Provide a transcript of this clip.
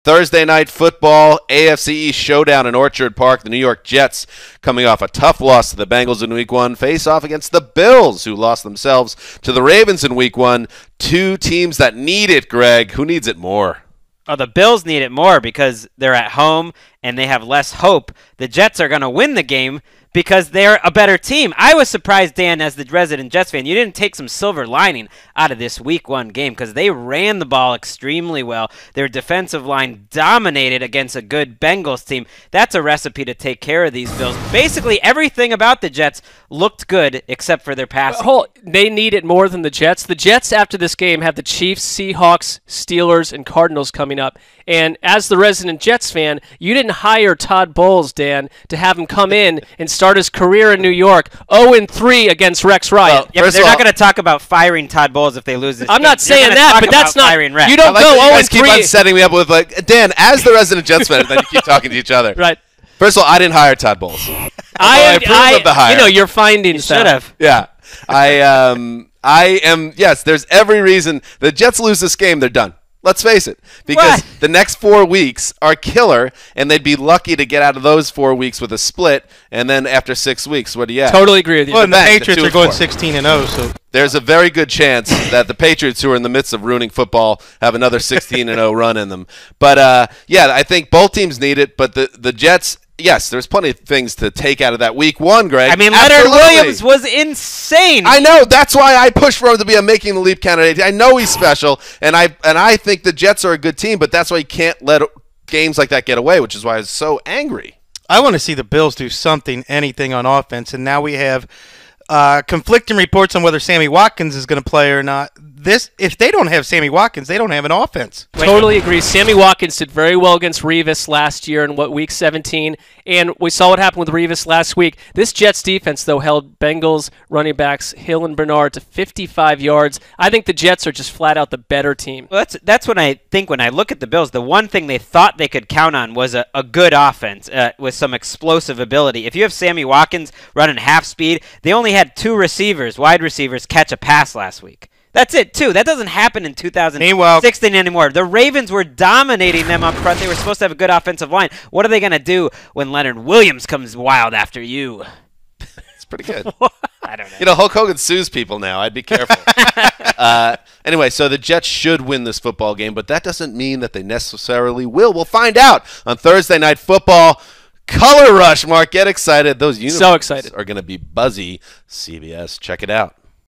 Thursday night football, AFC East showdown in Orchard Park. The New York Jets, coming off a tough loss to the Bengals in Week 1, face off against the Bills, who lost themselves to the Ravens in Week 1. Two teams that need it, Greg. Who needs it more? Oh, the Bills need it more because they're at home and they have less hope. The Jets are going to win the game because they're a better team. I was surprised, Dan, as the resident Jets fan, you didn't take some silver lining out of this Week 1 game because they ran the ball extremely well. Their defensive line dominated against a good Bengals team. That's a recipe to take care of these Bills. Basically, everything about the Jets looked good except for their passing. They need it more than the Jets. The Jets, after this game, have the Chiefs, Seahawks, Steelers, and Cardinals coming up. And as the resident Jets fan, you didn't hire Todd Bowles, Dan, to have him come in and start his career in New York 0-3 against Rex Ryan. Well, yeah, but they're not going to talk about firing Todd Bowles if they lose this I'm game. not saying that, but that's not firing Rex. You don't I like go that you guys 0-3. keep on setting me up with, like, Dan, as the resident Jets fan, then you keep talking to each other. Right. First of all, I didn't hire Todd Bowles. I approve of the hire. You know, your findings. Should have. Yeah. I am, yes, there's every reason. The Jets lose this game, they're done. Let's face it. Because the next 4 weeks are killer, and they'd be lucky to get out of those 4 weeks with a split, and then after 6 weeks, what do you have? Totally agree with you. Well, and the Bang, Patriots are going 16-0, so there's a very good chance that the Patriots, who are in the midst of ruining football, have another 16-0 run in them. But, yeah, I think both teams need it, but the Jets, yes, there's plenty of things to take out of that Week 1, Greg. I mean, Absolutely. Leonard Williams was insane. I know. That's why I push for him to be a Making the Leap candidate. I know he's special, and I think the Jets are a good team, but that's why you can't let games like that get away, which is why I was so angry. I want to see the Bills do something, anything on offense, and now we have conflicting reports on whether Sammy Watkins is going to play or not. If they don't have Sammy Watkins, they don't have an offense. Totally agree. Sammy Watkins did very well against Revis last year in Week 17, and we saw what happened with Revis last week. This Jets defense, though, held Bengals running backs Hill and Bernard to 55 yards. I think the Jets are just flat out the better team. Well, that's what I think when I look at the Bills. The one thing they thought they could count on was a good offense with some explosive ability. If you have Sammy Watkins running half speed, they only had 2 receivers, wide receivers, catch a pass last week. That's it, too. That doesn't happen in 2016 anymore. The Ravens were dominating them up front. They were supposed to have a good offensive line. What are they going to do when Leonard Williams comes wild after you? It's pretty good. I don't know. You know, Hulk Hogan sues people now. I'd be careful. Anyway, so the Jets should win this football game, but that doesn't mean that they necessarily will. We'll find out on Thursday Night Football. Color Rush, Mark. Get excited. Those uniforms So excited. are going to be buzzy. CBS, check it out.